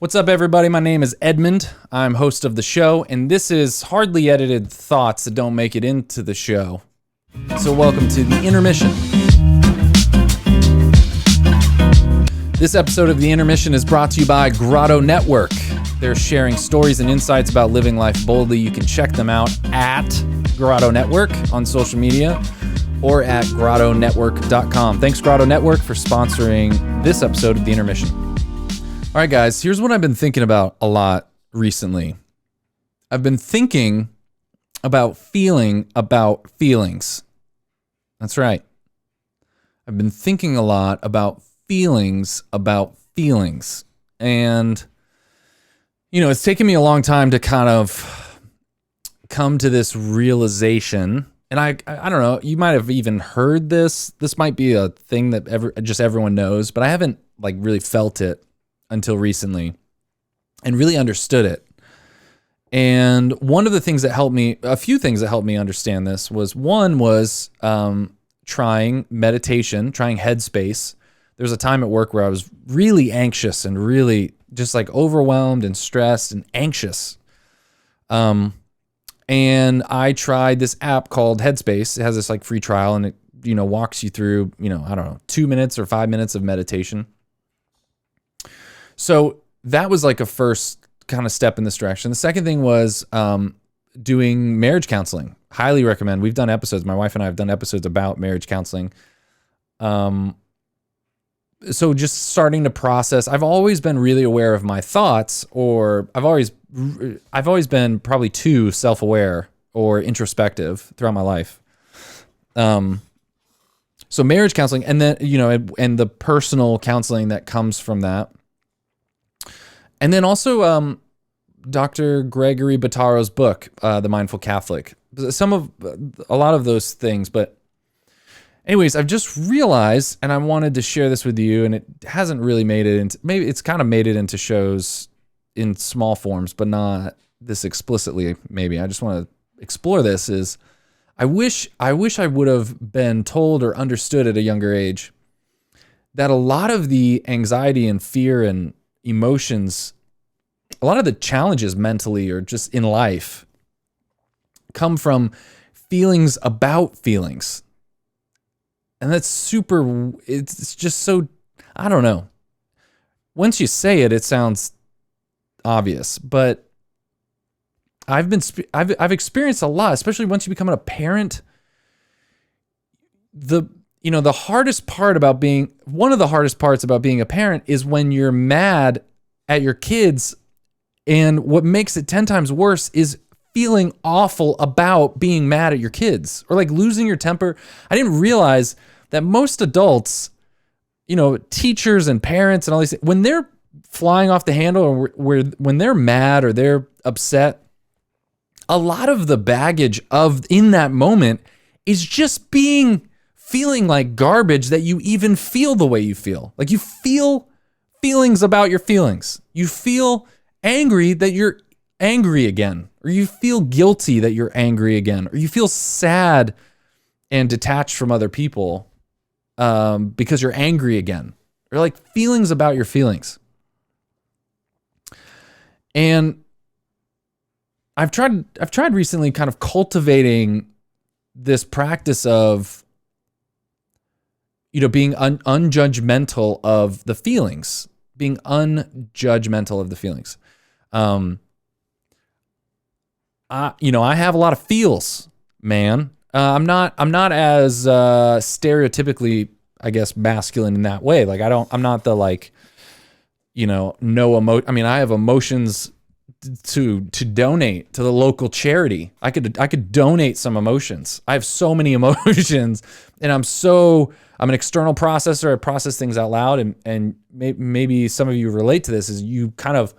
What's up, everybody? My name is Edmund. I'm host of the show, and this is hardly edited thoughts that don't make it into the show. So welcome to the Intermission. This episode of the Intermission is brought to you by Grotto Network. They're sharing stories and insights about living life boldly. You can check them out at Grotto Network on social media or at grottonetwork.com. Thanks, Grotto Network, for sponsoring this episode of the Intermission. All right, guys, here's what I've been thinking about a lot recently. I've been thinking about feeling about feelings. That's right. I've been thinking a lot about feelings about feelings. And, you know, it's taken me a long time to kind of come to this realization. And I don't know, you might have even heard this. This might be a thing that everyone knows, but I haven't like really felt it until recently and really understood it. And one of the things that helped me, a few things that helped me understand this was trying meditation, trying Headspace. There was a time at work where I was really anxious and really just like overwhelmed and stressed and anxious. And I tried this app called Headspace. It has this like free trial and it, you know, walks you through, you know, I don't know, 2 minutes or 5 minutes of meditation. So that was like a first kind of step in this direction. The second thing was doing marriage counseling. Highly recommend. We've done episodes. My wife and I have done episodes about marriage counseling. So just starting to process. I've always been really aware of my thoughts, or I've always been probably too self-aware or introspective throughout my life. So marriage counseling, and then, you know, and the personal counseling that comes from that. And then also Dr. Gregory Bottaro's book, The Mindful Catholic. A lot of those things. But anyways, I've just realized, and I wanted to share this with you, and it hasn't really made it into, maybe it's kind of made it into shows in small forms, but not this explicitly, maybe. I just want to explore this, is I wish I would have been told or understood at a younger age that a lot of the anxiety and fear and emotions, a lot of the challenges mentally or just in life come from feelings about feelings. And that's super, it's just so, I don't know. Once you say it, it sounds obvious, but I've experienced a lot, especially once you become a parent. One of the hardest parts about being a parent is when you're mad at your kids, and what makes it 10 times worse is feeling awful about being mad at your kids or like losing your temper. I didn't realize that most adults, you know, teachers and parents and all these, when they're flying off the handle or when they're mad or they're upset, a lot of the baggage in that moment is just feeling like garbage that you even feel the way you feel. Like you feel feelings about your feelings. You feel angry that you're angry again, or you feel guilty that you're angry again, or you feel sad and detached from other people because you're angry again, or like feelings about your feelings. And I've tried recently kind of cultivating this practice of, you know, being unjudgmental of the feelings, I have a lot of feels, man. I'm not as stereotypically, I guess, masculine in that way. Like I'm not the like, you know, I have emotions to donate to the local charity. I could donate some emotions. I have so many emotions, and I'm an external processor. I process things out loud, and maybe some of you relate to this, is you kind of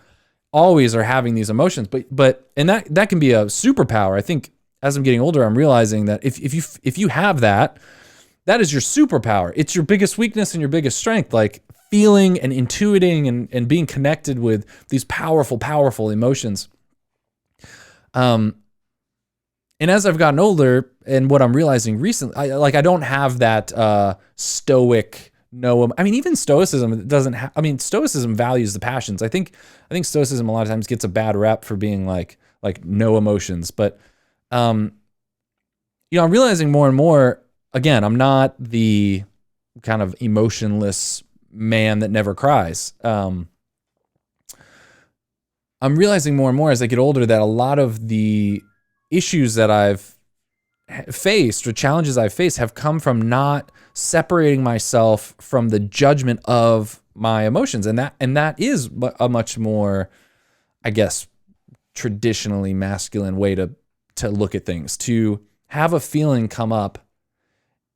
always are having these emotions, but that can be a superpower. I think as I'm getting older, I'm realizing that if you have that is your superpower. It's your biggest weakness and your biggest strength, like feeling and intuiting and being connected with these powerful emotions. And as I've gotten older, and what I'm realizing recently, I don't have that stoic I mean, even Stoicism doesn't I mean, Stoicism values the passions. I think Stoicism a lot of times gets a bad rep for being like no emotions. But, I'm realizing more and more, again, I'm not the kind of emotionless man that never cries. I'm realizing more and more as I get older that a lot of the issues that I've faced or challenges I've faced have come from not separating myself from the judgment of my emotions. And that is a much more, I guess, traditionally masculine way to look at things, to have a feeling come up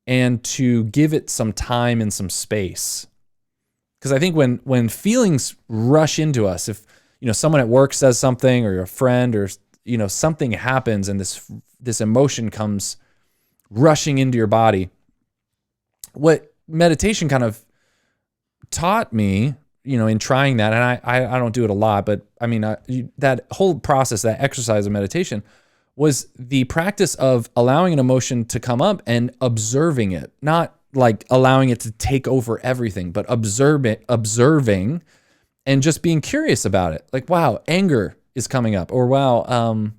and to give it some time and some space. Because I think when feelings rush into us, if someone at work says something, or a friend, or something happens, and this emotion comes rushing into your body, what meditation kind of taught me, in trying that, and I don't do it a lot, but I mean, that whole process, that exercise of meditation, was the practice of allowing an emotion to come up and observing it, not like allowing it to take over everything, but observing and just being curious about it. Like, wow, anger is coming up, or wow,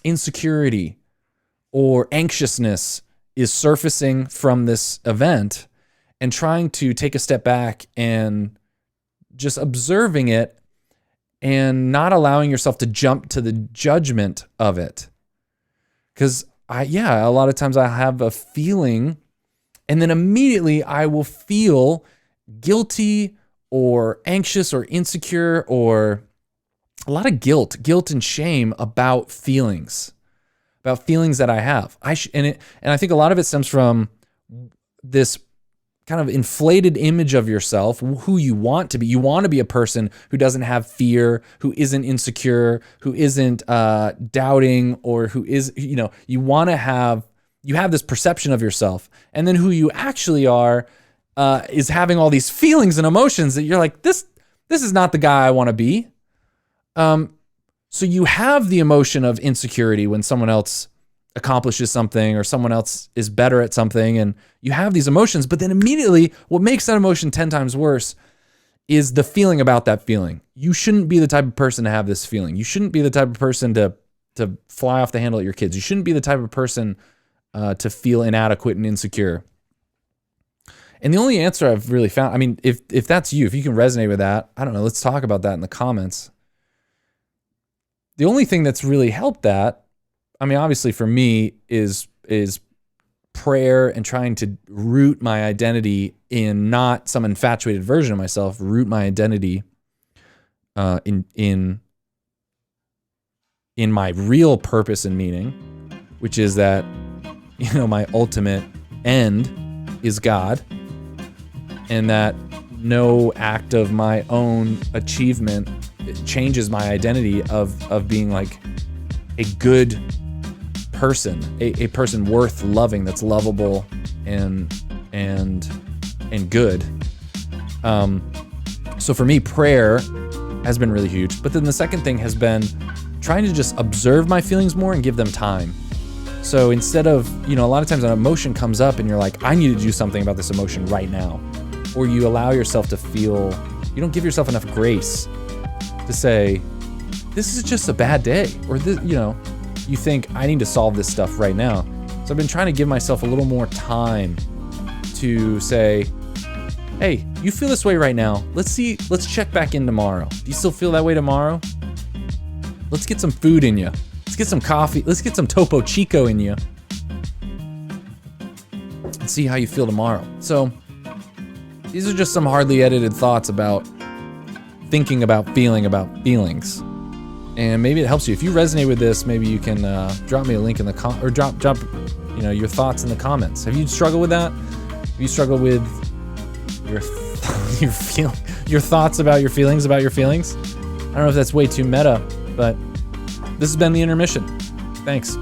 insecurity or anxiousness is surfacing from this event, and trying to take a step back and just observing it and not allowing yourself to jump to the judgment of it. Because a lot of times I have a feeling, and then immediately I will feel guilty or anxious or insecure, or a lot of guilt and shame about feelings that I have. And I think a lot of it stems from this kind of inflated image of yourself, who you want to be. You want to be a person who doesn't have fear, who isn't insecure, who isn't doubting, or who is, you have this perception of yourself. And then who you actually are is having all these feelings and emotions that you're like, this is not the guy I want to be. So you have the emotion of insecurity when someone else accomplishes something, or someone else is better at something, and you have these emotions, but then immediately what makes that emotion 10 times worse is the feeling about that feeling. You shouldn't be the type of person to have this feeling. You shouldn't be the type of person to fly off the handle at your kids. You shouldn't be the type of person to feel inadequate and insecure. And the only answer I've really found, I mean, if that's you, if you can resonate with that, I don't know, let's talk about that in the comments. The only thing that's really helped that, I mean, obviously for me, is prayer and trying to root my identity in not some infatuated version of myself, root my identity in my real purpose and meaning, which is that, my ultimate end is God, and that no act of my own achievement changes my identity of being like a good person, a person worth loving, that's lovable and good. So for me, prayer has been really huge. But then the second thing has been trying to just observe my feelings more and give them time. So instead of, a lot of times an emotion comes up and you're like, I need to do something about this emotion right now. Or you allow yourself to feel, you don't give yourself enough grace to say, this is just a bad day. Or this, you think I need to solve this stuff right now. So I've been trying to give myself a little more time to say, hey, you feel this way right now. Let's check back in tomorrow. Do you still feel that way tomorrow? Let's get some food in you. Let's get some coffee. Let's get some Topo Chico in you. And see how you feel tomorrow. So these are just some hardly edited thoughts about thinking about feeling about feelings. And maybe it helps you. If you resonate with this, maybe you can drop me a link in the or drop your thoughts in the comments. Have you struggled with that? Have you struggled with your thoughts about your feelings about your feelings? I don't know if that's way too meta, but this has been the Intermission. Thanks.